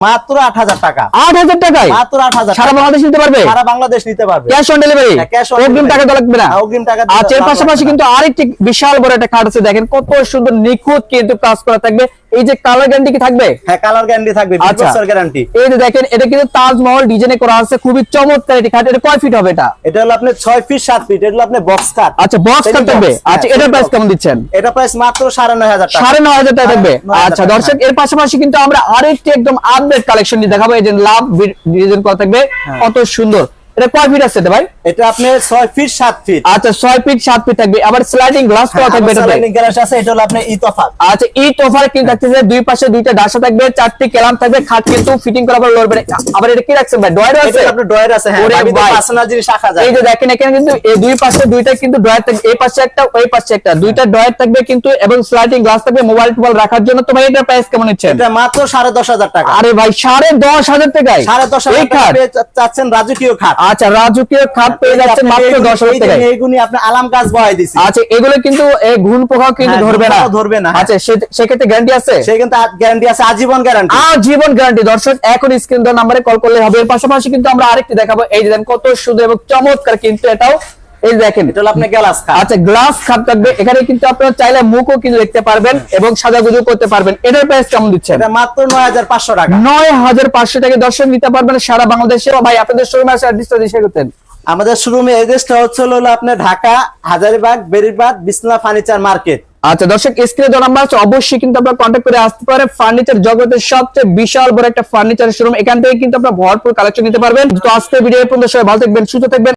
মাত্র 8000 টাকা। 8000 টাকায় মাত্র 8000। সারা বাংলাদেশ নিতে পারবে? সারা বাংলাদেশ নিতে পারবে। Cash on delivery? অগ্রিম টাকা দেওয়া লাগবে না? অগ্রিম টাকা। আচ্ছা, এর পাশাপাশি কিন্তু আরেকটি বিশাল বড় একটা খাট আছে, দেখেন কত সুন্দর নিখুঁত কিন্তু কাজ করা থাকবে। এই যে কালার গ্যারান্টি কি থাকবে? হ্যাঁ, কালার গ্যারান্টি থাকবে, 20 বছর গ্যারান্টি। এই যে দেখেন, এটা কিন্তু তাজমহল ডিজাইনে করা আছে, খুবই চমৎকার এটি খাট। এটা কয় ফিট হবে? এটা হলো আপনি 6 ফিট 7 ফিট। এটা হলো আপনি বক্স কাট। আচ্ছা, বক্স কাট থাকবে। আচ্ছা, এটার প্রাইস কেমন দিচ্ছেন? এটা প্রাইস মাত্র 9500 টাকা। 9500 টাকা থাকবে। আচ্ছা দর্শক, এর পাশাপাশি কিন্তু আমরা আরেকটি একদম আপডেট কালেকশন নিয়ে দেখাবো। এই যে লাভ ডিজাইন করা থাকবে, কত সুন্দর। এটা কয় ফিট আছে ভাই? এটা আপনি 6 ফিট 7 ফিট। আচ্ছা, 6 ফিট 7 ফিট থাকবে। আবার স্লাইডিং গ্লাস করা থাকবে এটাতে। স্লাইডিং গ্লাস আছে। এটা হলো আপনি ইতফাত। আচ্ছা, ইতফাত কিন্তু থাকতেছে, দুই পাশে দুইটা ডাসা থাকবে, চারটি কেলাম থাকবে, খাট কিন্তু ফিটিং করা পর লড়বে। আবার এটা কি রাখছেন ভাই? ডয়ার আছে? এটা আপনি ডয়ার আছে। হ্যাঁ, ভাবিতে পার্সোনাল জিনিস রাখা যায়। এই যে দেখেন, এখানে কিন্তু এই দুই পাশে দুইটা কিন্তু ডয়ার থাকবে, এই পাশে একটা ওই পাশে একটা, দুইটা ডয়ার থাকবে কিন্তু, এবং স্লাইডিং গ্লাস থাকবে মোবাইল টোবাইল রাখার জন্য। তো ভাই এটার প্রাইস কেমন নিচ্ছেন? এটা মাত্র 10500 টাকা। আরে ভাই, 10500 টাকায় 10500 টাকা চাচ্ছেন রাজকীয় খাট। আচ্ছা, রাজকীয় খাট পেয়ে যাচ্ছেন মাত্র 10000 টাকায়। এইগুনি আপনি আলাম গাছ বহাই দিছি। আচ্ছা, এগুলো কিন্তু এই ঘুণ পোকাও কিন্তু ধরবে না। আচ্ছা, সেক্ষেত্রে গ্যারান্টি আছে? সেক্ষেত্রে গ্যারান্টি আছে, আজীবন গ্যারান্টি। আজীবন গ্যারান্টি। দর্শক, এখন স্ক্রিন দেওয়া নম্বরে কল করলে হবে। এর পাশাপাশি কিন্তু আমরা আরেকটি দেখাবো। এই যে দেখেন কত সুন্দর এবং চমৎকার কিন্তু এটাও। এই দেখেন, এটা হলো আপনি গ্লাস খাট। আচ্ছা, গ্লাস খাট থাকবে। এখানে কিন্তু আপনারা চাইলে মুখও কিন্তু দেখতে পারবেন এবং সাজাগুজু করতে পারবেন। এটার প্রাইস কেমন দিচ্ছেন? এটা মাত্র 9500 টাকা। 9500 টাকা দর্শক নিতে পারবেন সারা বাংলাদেশে। ভাই, আপনাদের শোরুমে আসে অ্যাড্রেসটা দিয়ে শেয়ার করতেন। আমাদের শোরুমে এড্রেসটা হলো আপনার ঢাকা হাজারীবাগ বেরিবাদ বিসমিল্লাহ ফার্নিচার মার্কেট। আচ্ছা দর্শক, স্ক্রিনে দেওয়া নাম্বার আছে, অবশ্যই কিন্তু আপনারা কন্ট্যাক্ট করে আসতে পারেন। ফার্নিচার জগতের সবচেয়ে বিশাল বড় একটা ফার্নিচার শোরুম। এখান থেকে কিন্তু আপনারা ভরপুর কালেকশন নিতে পারবেন। তো আজকের ভিডিও পর্যন্ত সবাই ভালো থাকবেন, সুস্থ থাকবেন।